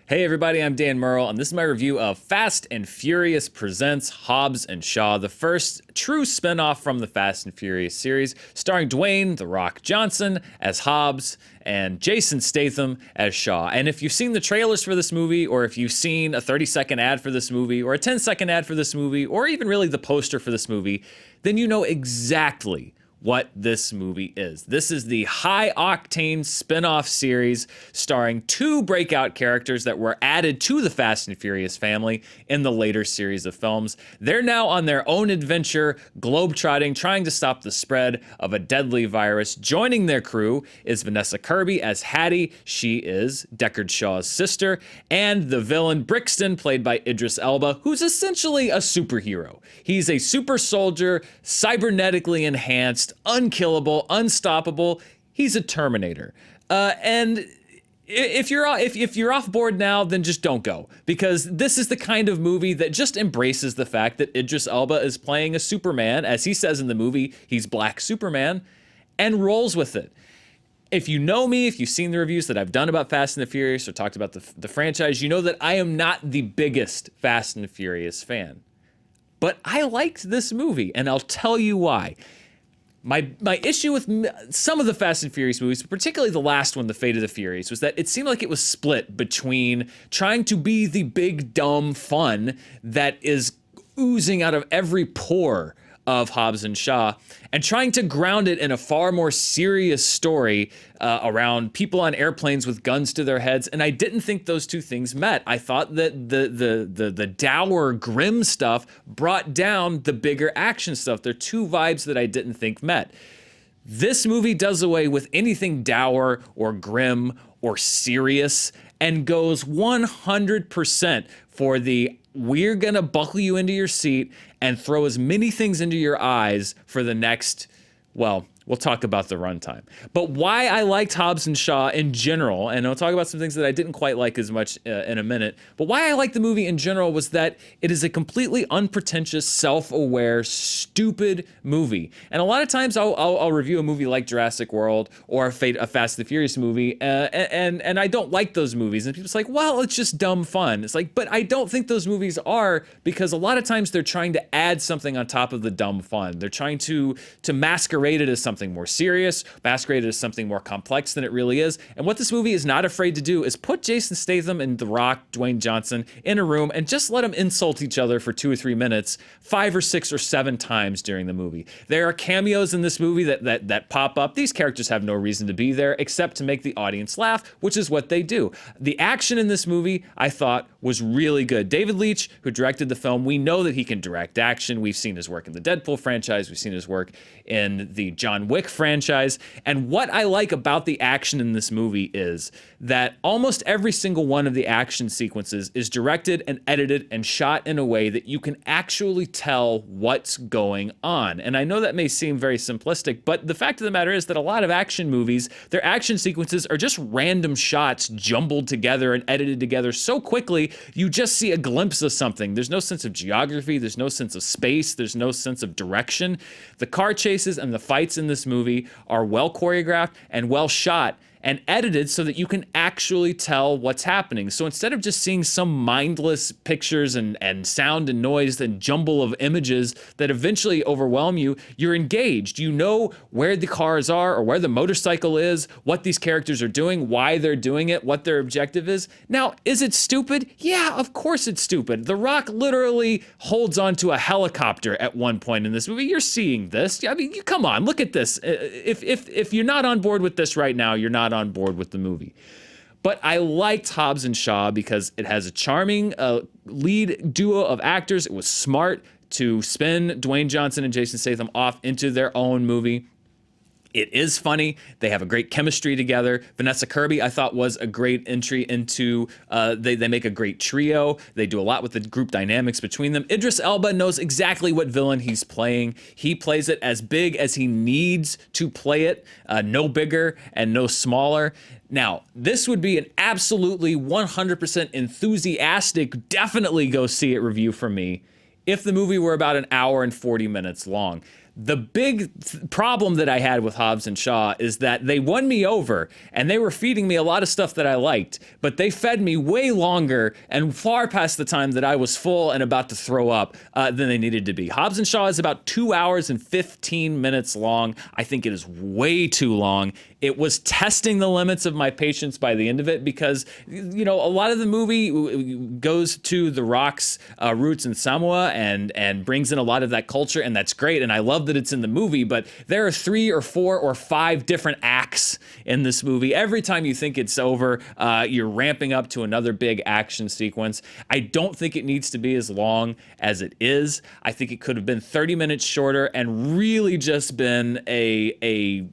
Hey everybody, I'm Dan Murrell, and this is my review of Fast and Furious Presents Hobbs and Shaw, the first true spin-off from the Fast and Furious series, starring Dwayne "The Rock" Johnson as Hobbs and Jason Statham as Shaw. And if you've seen the trailers for this movie, or if you've seen a 30-second ad for this movie, or a 10-second ad for this movie, or even really the poster for this movie, then you know exactly what this movie is. This is the high-octane spin-off series starring two breakout characters that were added to the Fast and Furious family in the later series of films. They're now on their own adventure, globetrotting, trying to stop the spread of a deadly virus. Joining their crew is Vanessa Kirby as Hattie. She is Deckard Shaw's sister, and the villain Brixton, played by Idris Elba, who's essentially a superhero. He's a super soldier, cyber-genetically enhanced, unkillable, unstoppable. He's a Terminator. And if you're off board now, then just don't go, because this is the kind of movie that just embraces the fact that Idris Elba is playing a Superman. As he says in the movie, he's Black Superman, and rolls with it. If you know me, if you've seen the reviews that I've done about Fast and the Furious or talked about the franchise, you know that I am not the biggest Fast and the Furious fan. But I liked this movie, and I'll tell you why. My issue with some of the Fast and Furious movies, particularly the last one, The Fate of the Furious, was that it seemed like it was split between trying to be the big, dumb fun that is oozing out of every pore of Hobbs and Shaw, and trying to ground it in a far more serious story around people on airplanes with guns to their heads. And I didn't think those two things met. I thought that the dour, grim stuff brought down the bigger action stuff. They're two vibes that I didn't think met. This movie does away with anything dour or grim or serious and goes 100% for the we're gonna buckle you into your seat and throw as many things into your eyes for the next, well, we'll talk about the runtime. But why I liked Hobbs and Shaw in general, and I'll talk about some things that I didn't quite like as much in a minute, but why I liked the movie in general was that it is a completely unpretentious, self-aware, stupid movie. And a lot of times I'll review a movie like Jurassic World or a Fast and the Furious movie, and I don't like those movies. And people's like, well, it's just dumb fun. It's like, but I don't think those movies are, because a lot of times they're trying to add something on top of the dumb fun. They're trying to masquerade it as something more serious, masqueraded as something more complex than it really is. And what this movie is not afraid to do is put Jason Statham and The Rock, Dwayne Johnson, in a room and just let them insult each other for 2 or 3 minutes, 5 or 6 or 7 times during the movie. There are cameos in this movie that pop up. These characters have no reason to be there except to make the audience laugh, which is what they do. The action in this movie, I thought, was really good. David Leitch, who directed the film, we know that he can direct action. We've seen his work in the Deadpool franchise. We've seen his work in the John Wick franchise. And what I like about the action in this movie is that almost every single one of the action sequences is directed and edited and shot in a way that you can actually tell what's going on. And I know that may seem very simplistic, but the fact of the matter is that a lot of action movies, their action sequences are just random shots jumbled together and edited together so quickly, you just see a glimpse of something. There's no sense of geography, there's no sense of space, there's no sense of direction. The car chases and the fights in this movie are well choreographed and well shot and edited so that you can actually tell what's happening. So instead of just seeing some mindless pictures and sound and noise and jumble of images that eventually overwhelm you, you're engaged. You know where the cars are or where the motorcycle is, what these characters are doing, why they're doing it, what their objective is. Now, is it stupid? Yeah, of course it's stupid. The Rock literally holds onto a helicopter at one point in this movie. You're seeing this. I mean, come on, look at this. If you're not on board with this right now, you're not on board with the movie. But I liked Hobbs and Shaw because it has a charming lead duo of actors. It was smart to spin Dwayne Johnson and Jason Statham off into their own movie. It is funny. They have a great chemistry together. Vanessa Kirby, I thought, was a great entry into, they make a great trio. They do a lot with the group dynamics between them. Idris Elba knows exactly what villain he's playing. He plays it as big as he needs to play it, no bigger and no smaller. Now, this would be an absolutely 100% enthusiastic, definitely go see it review from me if the movie were about an hour and 40 minutes long. The big problem that I had with Hobbs and Shaw is that they won me over and they were feeding me a lot of stuff that I liked, but they fed me way longer and far past the time that I was full and about to throw up than they needed to be. Hobbs and Shaw is about 2 hours and 15 minutes long. I think it is way too long. It was testing the limits of my patience by the end of it because, you know, a lot of the movie goes to The Rock's roots in Samoa and brings in a lot of that culture, and that's great, and I love that it's in the movie, but there are 3 or 4 or 5 different acts in this movie. Every time you think it's over, you're ramping up to another big action sequence. I don't think it needs to be as long as it is. I think it could have been 30 minutes shorter and really just been a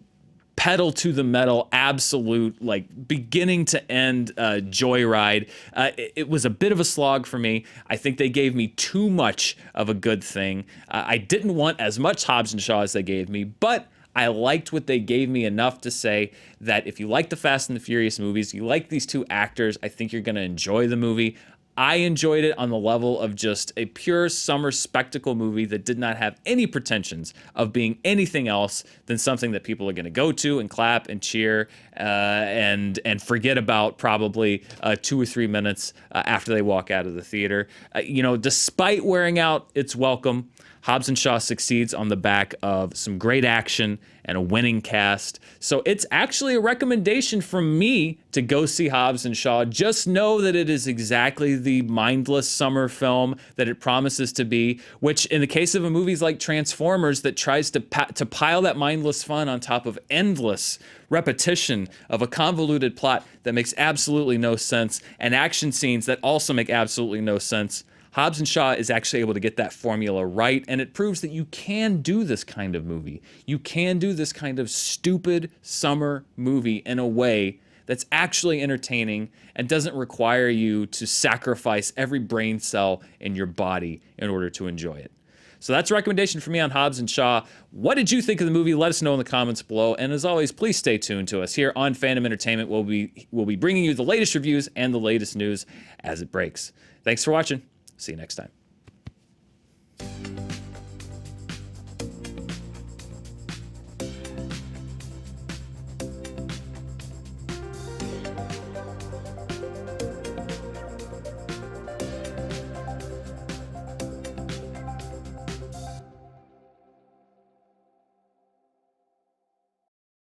pedal to the metal, absolute, like, beginning to end joyride. It was a bit of a slog for me. I think they gave me too much of a good thing. I didn't want as much Hobbs and Shaw as they gave me, but I liked what they gave me enough to say that if you like the Fast and the Furious movies, you like these 2 actors, I think you're going to enjoy the movie. I enjoyed it on the level of just a pure summer spectacle movie that did not have any pretensions of being anything else than something that people are going to go to and clap and cheer and forget about probably 2 or 3 minutes after they walk out of the theater. You know, despite wearing out its welcome, Hobbs and Shaw succeeds on the back of some great action and a winning cast. So it's actually a recommendation from me to go see Hobbs and Shaw. Just know that it is exactly the mindless summer film that it promises to be, which in the case of movies like Transformers that tries to pile that mindless fun on top of endless repetition of a convoluted plot that makes absolutely no sense and action scenes that also make absolutely no sense. Hobbs and Shaw is actually able to get that formula right, and it proves that you can do this kind of movie. You can do this kind of stupid summer movie in a way that's actually entertaining and doesn't require you to sacrifice every brain cell in your body in order to enjoy it. So that's a recommendation for me on Hobbs and Shaw. What did you think of the movie? Let us know in the comments below. And as always, please stay tuned to us here on Fandom Entertainment. We'll be bringing you the latest reviews and the latest news as it breaks. Thanks for watching. See you next time.